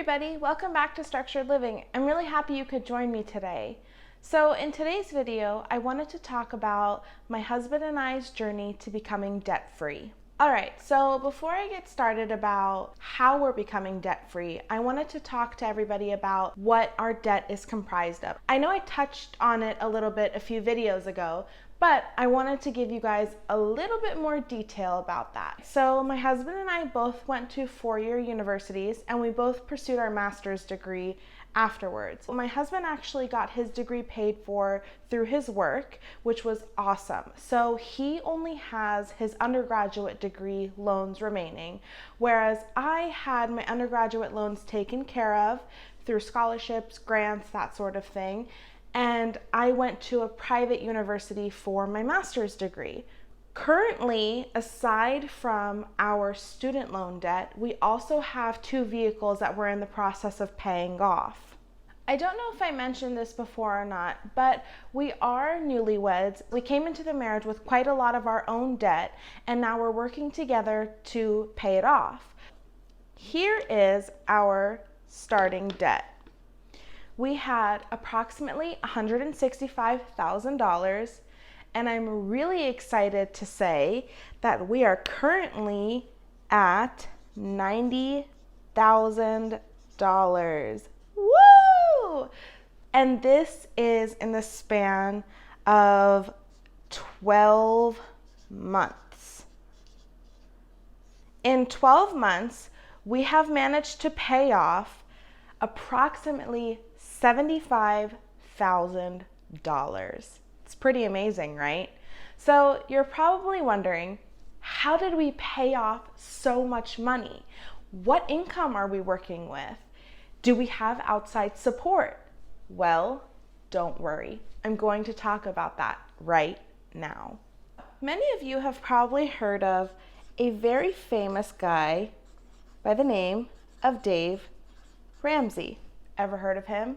everybody, welcome back to Structured Living. I'm really happy you could join me today. So in today's video, I wanted to talk about my husband and I's journey to becoming debt-free. Alright, so before I get started about how we're becoming debt-free, I wanted to talk to everybody about what our debt is comprised of. I know I touched on it a little bit a few videos ago, but I wanted to give you guys a little bit more detail about that. So my husband and I both went to four-year universities and we both pursued our master's degree afterwards. My husband actually got his degree paid for through his work, which was awesome. So he only has his undergraduate degree loans remaining, whereas I had my undergraduate loans taken care of through scholarships, grants, that sort of thing. And I went to a private university for my master's degree. Currently, aside from our student loan debt, we also have two vehicles that we're in the process of paying off. I don't know if I mentioned this before or not, but we are newlyweds. We came into the marriage with quite a lot of our own debt, and now we're working together to pay it off. Here is our starting debt. We had approximately $165,000, and I'm really excited to say that we are currently at $90,000. Woo! And this is in the span of 12 months. In 12 months, we have managed to pay off approximately $75,000. It's pretty amazing, right? So you're probably wondering, how did we pay off so much money? What income are we working with? Do we have outside support? Well, don't worry. I'm going to talk about that right now. Many of you have probably heard of a very famous guy by the name of Dave Ramsey. Ever heard of him?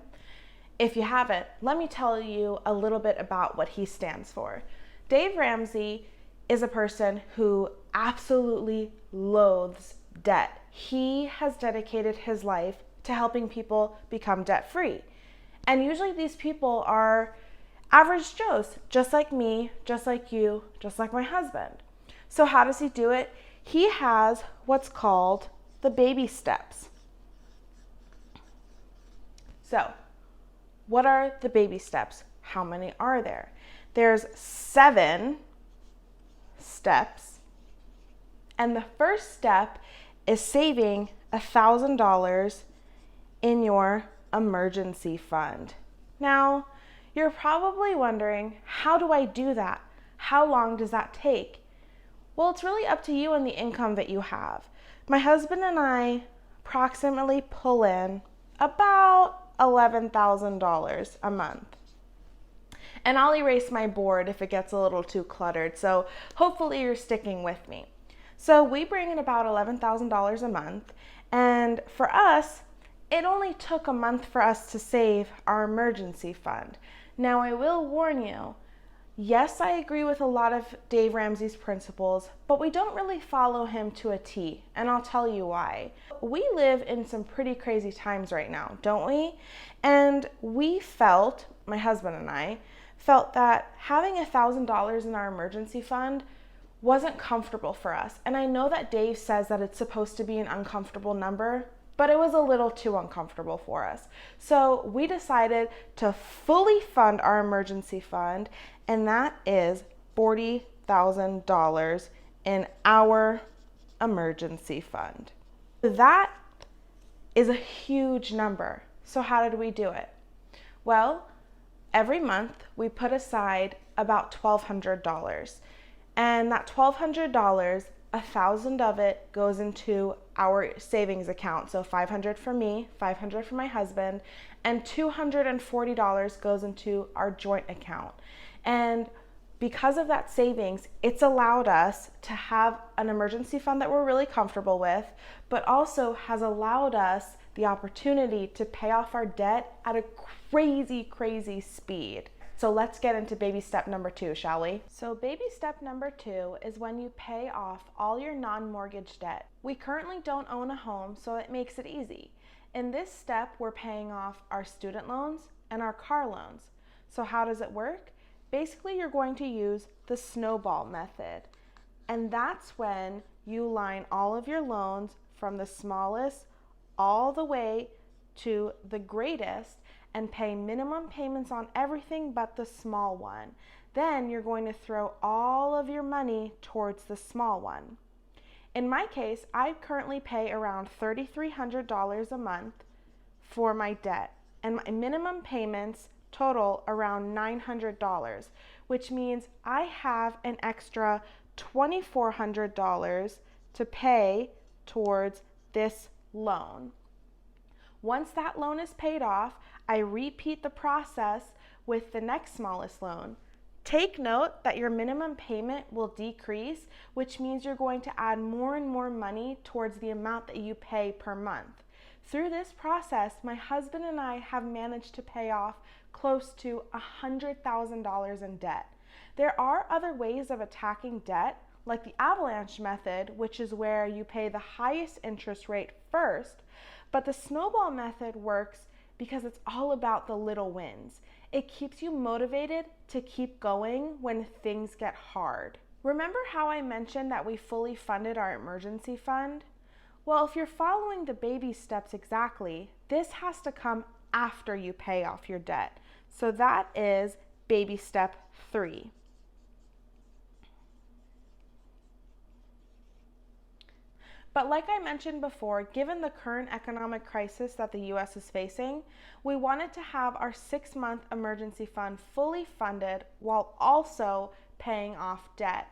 If you haven't, let me tell you a little bit about what he stands for. Dave Ramsey is a person who absolutely loathes debt. He has dedicated his life to helping people become debt-free. And usually these people are average Joes, just like me, just like you, just like my husband. So how does he do it? He has what's called the baby steps. So, what are the baby steps? How many are there? There's 7 steps, and the first step is saving $1,000 in your emergency fund. Now, you're probably wondering, how do I do that? How long does that take? Well, it's really up to you and the income that you have. My husband and I approximately pull in about $11,000 a month. And I'll erase my board if it gets a little too cluttered, so hopefully you're sticking with me. So we bring in about $11,000 a month, and for us, it only took a month for us to save our emergency fund. Now I will warn you, yes, I agree with a lot of Dave Ramsey's principles, but we don't really follow him to a T, and I'll tell you why. We live in some pretty crazy times right now, don't we? And we felt, my husband and I, felt that having $1,000 in our emergency fund wasn't comfortable for us. And I know that Dave says that it's supposed to be an uncomfortable number, but it was a little too uncomfortable for us. So we decided to fully fund our emergency fund, and that is $40,000 in our emergency fund. That is a huge number. So how did we do it? Well, every month we put aside about $1,200, and that $1,200, $1,000 of it goes into our savings account. So $500 for me, $500 for my husband, and $240 goes into our joint account. And because of that savings, it's allowed us to have an emergency fund that we're really comfortable with, but also has allowed us the opportunity to pay off our debt at a crazy, crazy speed. So let's get into baby step number 2, shall we? So baby step number 2 is when you pay off all your non-mortgage debt. We currently don't own a home, so it makes it easy. In this step, we're paying off our student loans and our car loans. So how does it work? Basically, you're going to use the snowball method. And that's when you line all of your loans from the smallest all the way to the greatest and pay minimum payments on everything but the small one. Then you're going to throw all of your money towards the small one. In my case, I currently pay around $3,300 a month for my debt, and my minimum payments total around $900, which means I have an extra $2,400 to pay towards this loan. Once that loan is paid off, I repeat the process with the next smallest loan. Take note that your minimum payment will decrease, which means you're going to add more and more money towards the amount that you pay per month. Through this process, my husband and I have managed to pay off close to $100,000 in debt. There are other ways of attacking debt, like the avalanche method, which is where you pay the highest interest rate first, but the snowball method works because it's all about the little wins. It keeps you motivated to keep going when things get hard. Remember how I mentioned that we fully funded our emergency fund? Well, if you're following the baby steps exactly, this has to come after you pay off your debt. So that is baby step 3. But like I mentioned before, given the current economic crisis that the US is facing, we wanted to have our 6-month emergency fund fully funded while also paying off debt.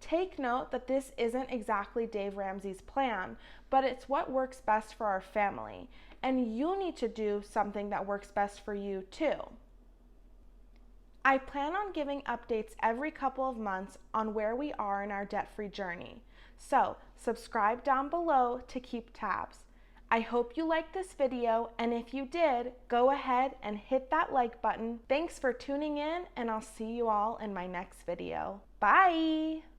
Take note that this isn't exactly Dave Ramsey's plan, but it's what works best for our family. And you need to do something that works best for you too. I plan on giving updates every couple of months on where we are in our debt-free journey. So subscribe down below to keep tabs. I hope you liked this video, and if you did, go ahead and hit that like button. Thanks for tuning in, and I'll see you all in my next video. Bye!